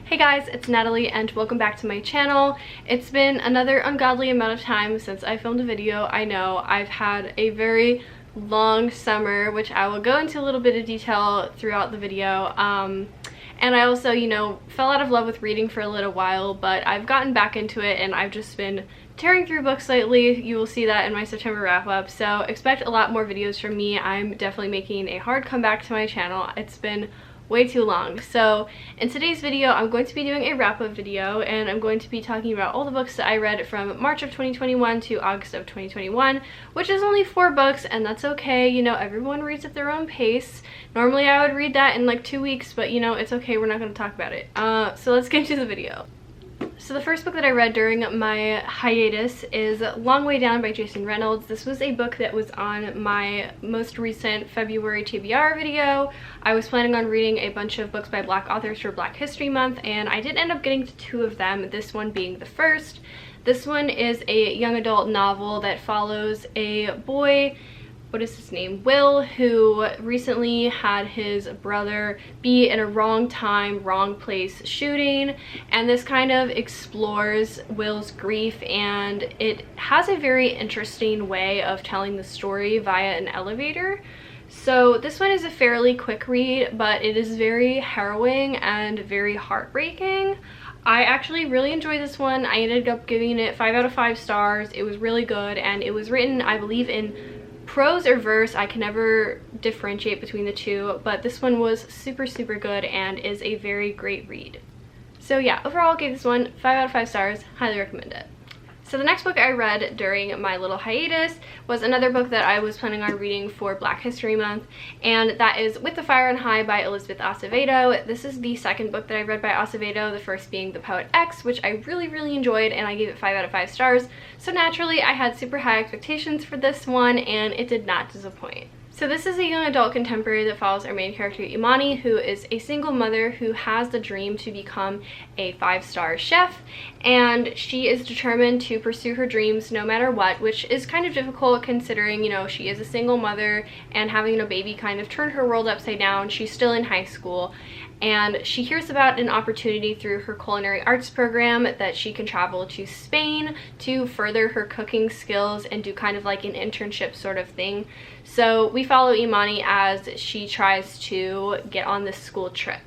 Hey guys, it's Natalie and welcome back to my channel. It's been another ungodly amount of time since I filmed a video. I know I've had a very long summer, which I will go into a little bit of detail throughout the video. And I also, fell out of love with reading for a little while, but I've gotten back into it and I've just been tearing through books lately. You will see that in my September wrap-up, so expect a lot more videos from me. I'm definitely making a hard comeback to my channel. It's been way too long. So in today's video, I'm going to be doing a wrap-up video, and I'm going to be talking about all the books that I read from March of 2021 to August of 2021, which is only 4 books, and that's okay. Everyone reads at their own pace. Normally I would read that in like 2 weeks, but it's okay, we're not going to talk about it. So let's get into the video. So the first book that I read during my hiatus is Long Way Down by Jason Reynolds. This was a book that was on my most recent February TBR video. I was planning on reading a bunch of books by Black authors for Black History Month, and I did end up getting to 2 of them, this one being the first. This one is a young adult novel that follows a boy, what is his name, Will, who recently had his brother be in a wrong time, wrong place shooting, and this kind of explores Will's grief, and it has a very interesting way of telling the story via an elevator. So this one is a fairly quick read, but it is very harrowing and very heartbreaking. I actually really enjoyed this one. I ended up giving it 5 out of 5 stars. It was really good, and it was written, I believe, in prose or verse. I can never differentiate between the two, but this one was super good and is a very great read. So yeah, overall I gave this one 5 out of 5 stars. Highly recommend it. So the next book I read during my little hiatus was another book that I was planning on reading for Black History Month, and that is With the Fire on High by Elizabeth Acevedo. This is the second book that I read by Acevedo, the first being The Poet X, which I really enjoyed, and I gave it 5 out of 5 stars. So naturally I had super high expectations for this one, and it did not disappoint. So this is a young adult contemporary that follows our main character Imani, who is a single mother who has the dream to become a 5-star chef, and she is determined to pursue her dreams no matter what, which is kind of difficult considering, she is a single mother and having a baby kind of turned her world upside down. She's still in high school, and she hears about an opportunity through her culinary arts program that she can travel to Spain to further her cooking skills and do kind of like an internship sort of thing. So we follow Imani as she tries to get on this school trip.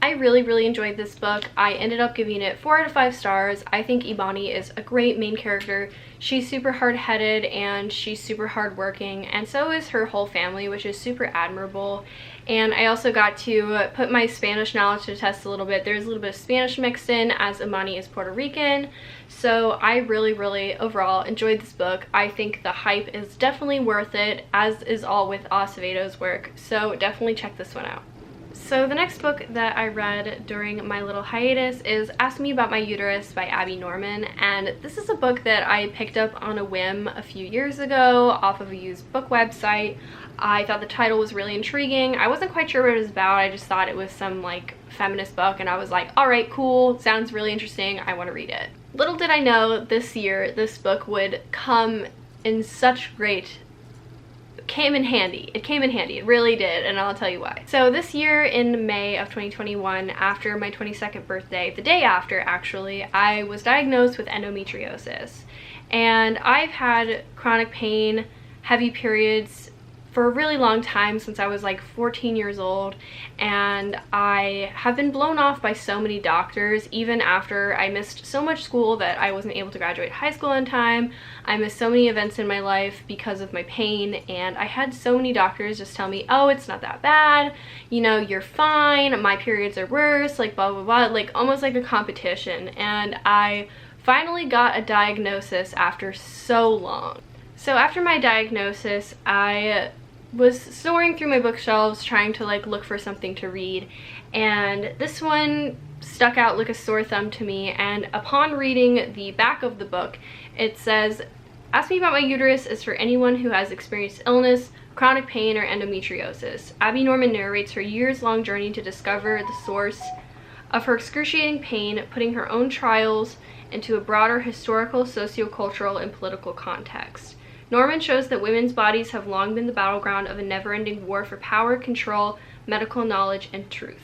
I really enjoyed this book. I ended up giving it 4 out of 5 stars. I think Imani is a great main character. She's super hard-headed and she's super hardworking, and so is her whole family, which is super admirable. And I also got to put my Spanish knowledge to the test a little bit. There's a little bit of Spanish mixed in, as Imani is Puerto Rican. So I really overall enjoyed this book. I think the hype is definitely worth it, as is all with Acevedo's work. So definitely check this one out. So the next book that I read during my little hiatus is Ask Me About My Uterus by Abby Norman, and this is a book that I picked up on a whim a few years ago off of a used book website. I thought the title was really intriguing. I wasn't quite sure what it was about. I just thought it was some like feminist book, and I was like, alright, cool, sounds really interesting, I want to read it. Little did I know this year this book would come in such great came in handy. It came in handy. It really did, and I'll tell you why. So this year in May of 2021, after my 22nd birthday, the day after actually, I was diagnosed with endometriosis. And I've had chronic pain, heavy periods for a really long time, since I was like 14 years old, and I have been blown off by so many doctors. Even after I missed so much school that I wasn't able to graduate high school on time, I missed so many events in my life because of my pain, and I had so many doctors just tell me, oh, it's not that bad, you're fine, my periods are worse, like blah blah, like almost like a competition. And I finally got a diagnosis after so long. So after my diagnosis, I was soaring through my bookshelves trying to like look for something to read, and this one stuck out like a sore thumb to me. And upon reading the back of the book, it says, Ask Me About My Uterus is for anyone who has experienced illness, chronic pain, or endometriosis. Abby Norman narrates her years-long journey to discover the source of her excruciating pain, putting her own trials into a broader historical, sociocultural, and political context. Norman shows that women's bodies have long been the battleground of a never-ending war for power, control, medical knowledge, and truth.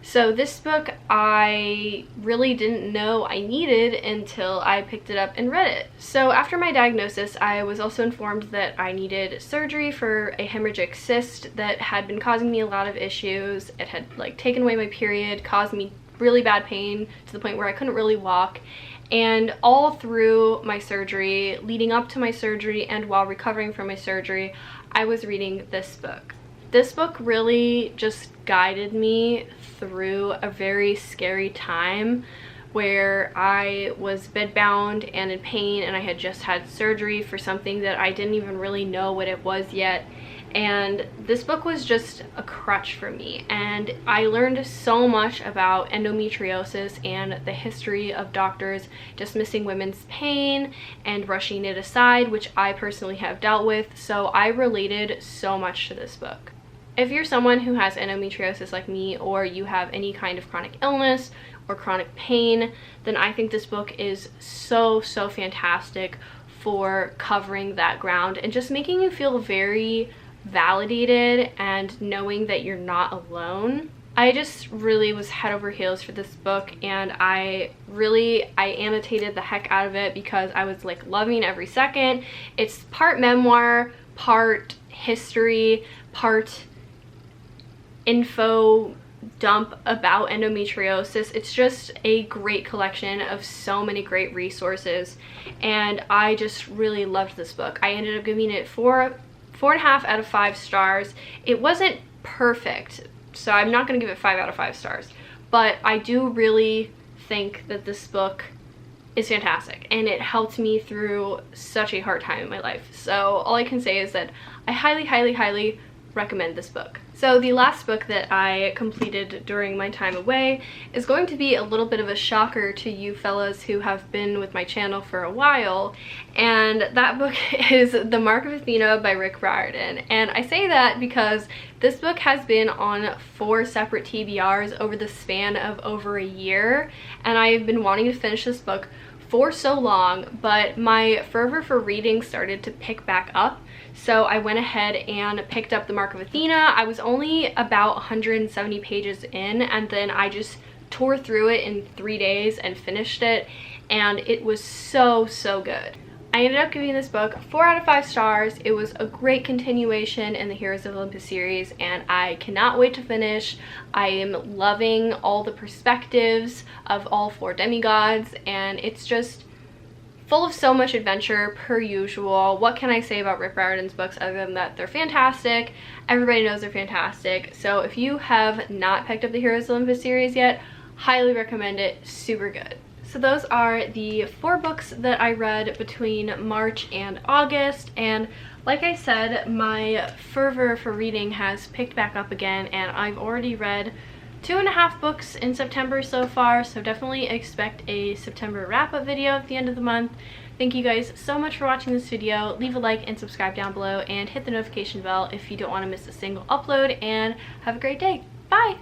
So this book I really didn't know I needed until I picked it up and read it. So after my diagnosis, I was also informed that I needed surgery for a hemorrhagic cyst that had been causing me a lot of issues. It had like taken away my period, caused me really bad pain to the point where I couldn't really walk. And all through my surgery, leading up to my surgery and while recovering from my surgery, I was reading this book. This book really just guided me through a very scary time where I was bedbound and in pain, and I had just had surgery for something that I didn't even really know what it was yet. And this book was just a crutch for me, and I learned so much about endometriosis and the history of doctors dismissing women's pain and brushing it aside, which I personally have dealt with, so I related so much to this book. If you're someone who has endometriosis like me, or you have any kind of chronic illness or chronic pain, then I think this book is so fantastic for covering that ground and just making you feel very validated and knowing that you're not alone. I just really was head over heels for this book, and I annotated the heck out of it because I was like loving every second. It's part memoir, part history, part info dump about endometriosis. It's just a great collection of so many great resources, and I just really loved this book. I ended up giving it 4.5 out of 5 stars. It wasn't perfect, so I'm not going to give it 5 out of 5 stars, but I do really think that this book is fantastic, and it helped me through such a hard time in my life. So all I can say is that I highly recommend this book. So the last book that I completed during my time away is going to be a little bit of a shocker to you fellas who have been with my channel for a while, and that book is The Mark of Athena by Rick Riordan. And I say that because this book has been on 4 separate TBRs over the span of over a year, and I've been wanting to finish this book for so long, but my fervor for reading started to pick back up. So I went ahead and picked up The Mark of Athena. I was only about 170 pages in, and then I just tore through it in 3 days and finished it, and it was so good. I ended up giving this book 4 out of 5 stars. It was a great continuation in the Heroes of Olympus series, and I cannot wait to finish. I am loving all the perspectives of all 4 demigods, and it's just full of so much adventure per usual. What can I say about Rick Riordan's books other than that they're fantastic? Everybody knows they're fantastic. So if you have not picked up the Heroes of Olympus series yet, highly recommend it. Super good. So those are the 4 books that I read between March and August, and like I said, my fervor for reading has picked back up again, and I've already read 2.5 books in September so far, so definitely expect a September wrap-up video at the end of the month. Thank you guys so much for watching this video. Leave a like and subscribe down below, and hit the notification bell if you don't want to miss a single upload, and have a great day. Bye!